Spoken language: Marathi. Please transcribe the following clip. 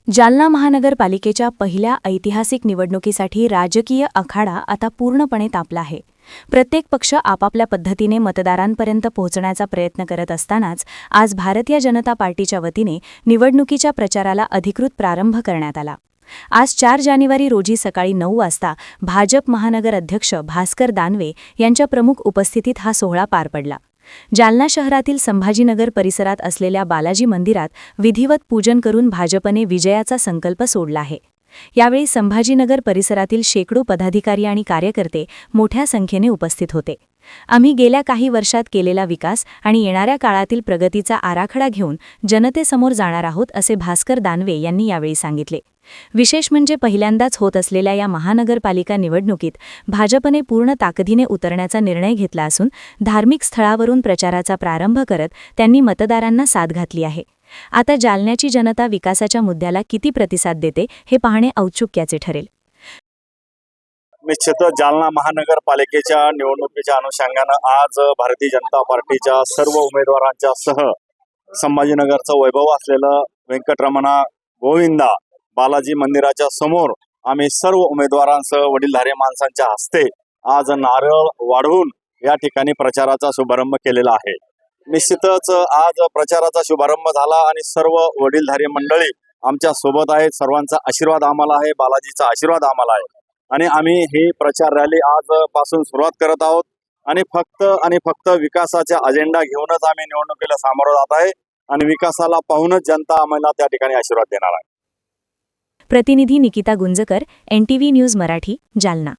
जालना महानगरपालिकेच्या पहिल्या ऐतिहासिक निवडणुकीसाठी राजकीय आखाडा आता पूर्णपणे तापला आहे. प्रत्येक पक्ष आपापल्या पद्धतीने मतदारांपर्यंत पोहोचण्याचा प्रयत्न करत असतानाच आज भारतीय जनता पार्टीच्या वतीने निवडणुकीच्या प्रचाराला अधिकृत प्रारंभ करण्यात आला. आज 4 जानेवारी रोजी सकाळी 9 वाजता भाजप महानगर अध्यक्ष भास्कर दानवे यांच्या प्रमुख उपस्थितीत हा सोहळा पार पडला. जालना शहरातील संभाजीनगर परिसरात असलेल्या बालाजी मंदिरात विधिवत पूजन करून भाजपने विजयाचा संकल्प सोडला आहे. यावेळी संभाजीनगर परिसरातील शेकडो पदाधिकारी आणि कार्यकर्ते मोठ्या संख्येने उपस्थित होते. आम्ही गेल्या काही वर्षात केलेला विकास आणि येणाऱ्या काळातील प्रगतीचा आराखडा घेऊन जनतेसमोर जाणार आहोत, असे भास्कर दानवे यांनी यावेळी सांगितले. विशेष म्हणजे पहिल्यांदाच होत असलेल्या या महानगरपालिका निवडणुकीत भाजपने पूर्ण ताकदीने उतरण्याचा निर्णय घेतला असून धार्मिक स्थळावरून प्रचाराचा प्रारंभ करत त्यांनी मतदारांना साथ घातली आहे. आता जालन्याची जनता विकासाच्या मुद्द्याला किती प्रतिसाद देते हे पाहणे औत्सुक्याचे ठरेल. निश्चितच जालना महानगरपालिकेच्या निवडणुकीच्या अनुषंगानं आज भारतीय जनता पार्टीच्या सर्व उमेदवारांच्या सह संभाजीनगरचं वैभव असलेलं व्यंकटरमणा गोविंदा बालाजी मंदिराच्या समोर आम्ही सर्व उमेदवारांसह वडीलधारी माणसांच्या हस्ते आज नारळ वाढवून या ठिकाणी प्रचाराचा शुभारंभ केलेला आहे. निश्चितच आज प्रचाराचा शुभारंभ झाला आणि सर्व वडीलधारी मंडळी आमच्या सोबत आहेत. सर्वांचा आशीर्वाद आम्हाला आहे, बालाजीचा आशीर्वाद आम्हाला आहे आणि आम्ही ही प्रचार रॅली आजपासून सुरुवात करत आहोत आणि फक्त विकासाचा अजेंडा घेऊनच आम्ही निवडणुकीला सामोरं जात आहे आणि विकासाला पाहूनच जनता आम्हाला त्या ठिकाणी आशीर्वाद देणार आहे. प्रतिनिधी निकिता गुंजकर, NTV न्यूज मराठी, जालना.